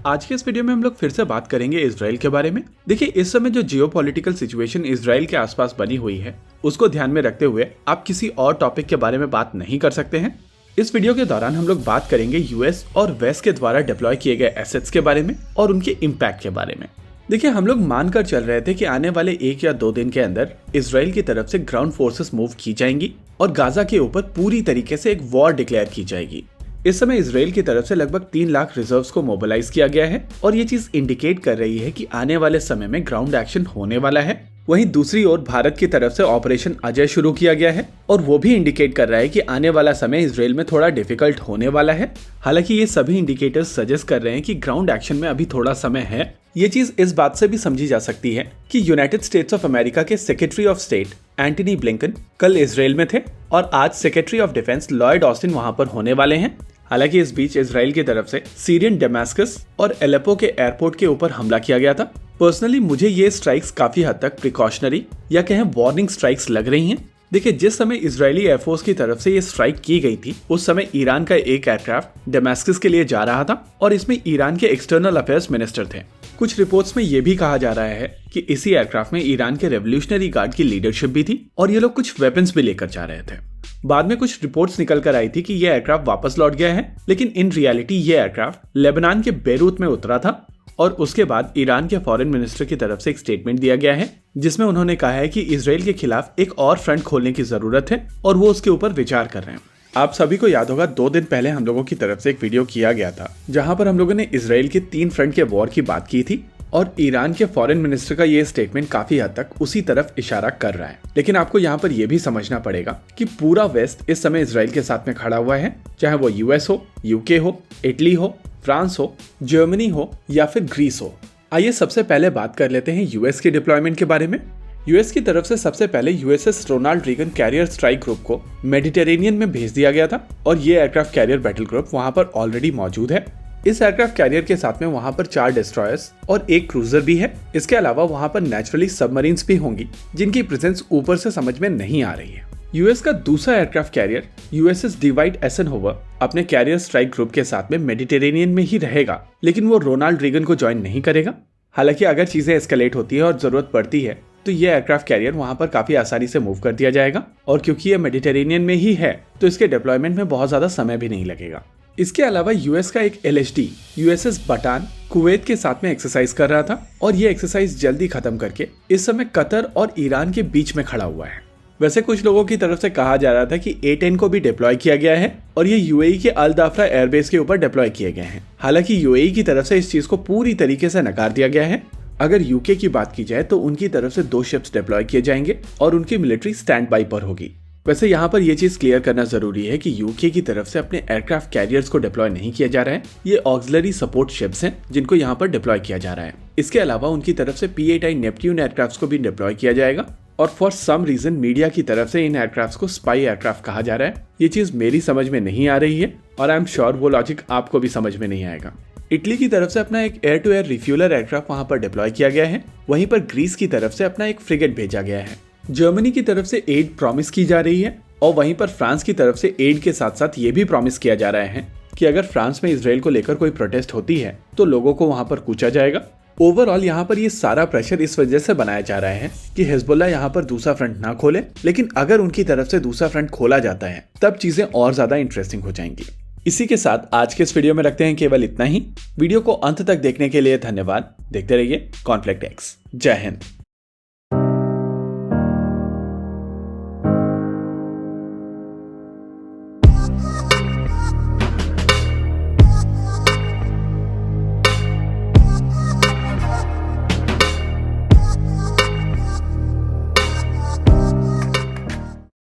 आज के इस वीडियो में हम लोग फिर से बात करेंगे इजराइल के बारे में। देखिए, इस समय जो जियोपॉलिटिकल सिचुएशन इजराइल के आसपास बनी हुई है उसको ध्यान में रखते हुए आप किसी और टॉपिक के बारे में बात नहीं कर सकते हैं। इस वीडियो के दौरान हम लोग बात करेंगे यूएस और वेस्ट के द्वारा डिप्लॉय किए गए एसेट्स के बारे में और उनके इम्पैक्ट के बारे में। देखिए, हम लोग मानकर चल रहे थे कि आने वाले 1 या 2 दिन के अंदर इजराइल की तरफ से ग्राउंड फोर्सेस मूव की जाएंगी और गाजा के ऊपर पूरी तरीके से एक वॉर डिक्लेयर की जाएगी। इस समय इजराइल की तरफ से लगभग 3 लाख रिजर्व्स को मोबिलाइज किया गया है और ये चीज इंडिकेट कर रही है कि आने वाले समय में ग्राउंड एक्शन होने वाला है। वहीं दूसरी ओर भारत की तरफ से ऑपरेशन अजय शुरू किया गया है और वो भी इंडिकेट कर रहा है कि आने वाला समय इजराइल में थोड़ा डिफिकल्ट होने वाला है। हालांकि ये सभी इंडिकेटर्स सजेस्ट कर रहे हैं कि ग्राउंड एक्शन में अभी थोड़ा समय है। ये चीज इस बात से भी समझी जा सकती है कि यूनाइटेड स्टेट्स ऑफ अमेरिका के secretary of state Antony Blinken कल इजराइल में थे और आज secretary of defence Lloyd Austin वहां पर होने वाले हैं। हालांकि इस बीच इजराइल की तरफ से सीरियन डेमास्कस और एलेपो के एयरपोर्ट के ऊपर हमला किया गया था। पर्सनली मुझे ये स्ट्राइक्स काफी हद तक प्रिकॉशनरी या कहें वार्निंग स्ट्राइक्स लग रही हैं। देखिए, जिस समय इजरायली एयरफोर्स की तरफ से ये स्ट्राइक की गई थी उस समय ईरान का एक एयरक्राफ्ट डेमास्कस के लिए जा रहा था और इसमें ईरान के एक्सटर्नल अफेयर्स मिनिस्टर थे। कुछ रिपोर्ट्स में ये भी कहा जा रहा है कि इसी एयरक्राफ्ट में ईरान के रेवोल्यूशनरी गार्ड की लीडरशिप भी थी और ये लोग कुछ वेपन्स भी लेकर जा रहे थे। बाद में कुछ रिपोर्ट्स निकल कर आई थी कि यह एयरक्राफ्ट वापस लौट गया है, लेकिन इन रियलिटी ये एयरक्राफ्ट लेबनान के बेरूत में उतरा था और उसके बाद ईरान के फॉरेन मिनिस्टर की तरफ से एक स्टेटमेंट दिया गया है जिसमें उन्होंने कहा है कि इजराइल के खिलाफ एक और फ्रंट खोलने की जरूरत है और वो उसके ऊपर विचार कर रहे हैं। आप सभी को याद होगा 2 दिन पहले हम लोगों की तरफ से एक वीडियो किया गया था जहां पर हम लोगों ने इजराइल के 3 फ्रंट के वॉर की बात की थी और ईरान के फॉरेन मिनिस्टर का ये स्टेटमेंट काफी हद तक उसी तरफ इशारा कर रहा है। लेकिन आपको यहाँ पर यह भी समझना पड़ेगा कि पूरा वेस्ट इस समय इजराइल के साथ में खड़ा हुआ है, चाहे वो यूएस हो, यूके हो, इटली हो, फ्रांस हो, जर्मनी हो या फिर ग्रीस हो। आइए सबसे पहले बात कर लेते हैं यूएस के डिप्लॉयमेंट के बारे में। यूएस की तरफ से सबसे पहले USS Ronald Reagan carrier strike group को मेडिटेरेनियन में भेज दिया गया था और ये एयरक्राफ्ट कैरियर बैटल ग्रुप वहां पर ऑलरेडी मौजूद है। इस एयरक्राफ्ट कैरियर के साथ में वहां पर 4 डिस्ट्रॉयर्स और 1 क्रूजर भी है। इसके अलावा वहां पर नेचुरली सबमरीन्स भी होंगी जिनकी प्रेजेंस ऊपर से समझ में नहीं आ रही है। यूएस का दूसरा एयरक्राफ्ट कैरियर यूएसएस डिवाइड एसेनहोवर अपने कैरियर स्ट्राइक ग्रुप के साथ में मेडिटेरेनियन में ही रहेगा, लेकिन वो रोनाल्ड रीगन को ज्वाइन नहीं करेगा। हालांकि अगर चीजें एस्केलेट होती है और जरूरत पड़ती है तो ये एयरक्राफ्ट कैरियर वहां पर काफी आसानी से मूव कर दिया जाएगा और क्योंकि ये मेडिटेरेनियन में ही है तो इसके डिप्लॉयमेंट में बहुत ज्यादा समय भी नहीं लगेगा। इसके अलावा यूएस का एक एलएचडी यूएसएस बटान कुवैत के साथ में एक्सरसाइज कर रहा था और ये एक्सरसाइज जल्दी खत्म करके इस समय कतर और ईरान के बीच में खड़ा हुआ है। वैसे कुछ लोगों की तरफ से कहा जा रहा था कि A-10 को भी डिप्लॉय किया गया है और ये यूएई के अल दाफरा एयरबेस के ऊपर डिप्लॉय किए गए हैं। हालांकि यूएई की तरफ से इस चीज को पूरी तरीके से नकार दिया गया है। अगर यूके की बात की जाए तो उनकी तरफ से 2 शिप्स डिप्लॉय किए जाएंगे और उनकी मिलिट्री स्टैंड बाई पर होगी। वैसे यहाँ पर यह चीज क्लियर करना जरूरी है कि यूके की तरफ से अपने एयरक्राफ्ट कैरियर्स को डिप्लॉय नहीं किया जा रहा है। ये ऑक्सिलरी सपोर्ट शिप्स हैं जिनको यहाँ पर डिप्लॉय किया जा रहा है। इसके अलावा उनकी तरफ से P-8I नेपट्यून एयरक्राफ्ट को भी डिप्लॉय किया जाएगा और फॉर सम रीजन मीडिया की तरफ से इन एयरक्राफ्ट को स्पाई एयरक्राफ्ट कहा जा रहा है। ये चीज मेरी समझ में नहीं आ रही है और आई एम श्योर वो लॉजिक आपको भी समझ में नहीं आएगा। इटली की तरफ से अपना एक air to air refueller aircraft वहां पर डिप्लॉय किया गया है। वहीं पर ग्रीस की तरफ से अपना एक फ्रिगेट भेजा गया है। जर्मनी की तरफ से एड प्रॉमिस की जा रही है और वहीं पर फ्रांस की तरफ से एड के साथ साथ ये भी प्रॉमिस किया जा रहा है कि अगर फ्रांस में इजराइल को लेकर कोई प्रोटेस्ट होती है तो लोगों को वहां पर कूचा जाएगा। ओवरऑल यहाँ पर ये सारा प्रेशर इस वजह से बनाया जा रहा है कि हिजबुल्लाह यहाँ पर दूसरा फ्रंट ना खोले, लेकिन अगर उनकी तरफ से दूसरा फ्रंट खोला जाता है तब चीजें और ज्यादा इंटरेस्टिंग हो जाएंगी। इसी के साथ आज के इस वीडियो में रखते हैं केवल इतना ही। वीडियो को अंत तक देखने के लिए धन्यवाद। देखते रहिए कॉन्फ्लिक्ट एक्स। जय हिंद।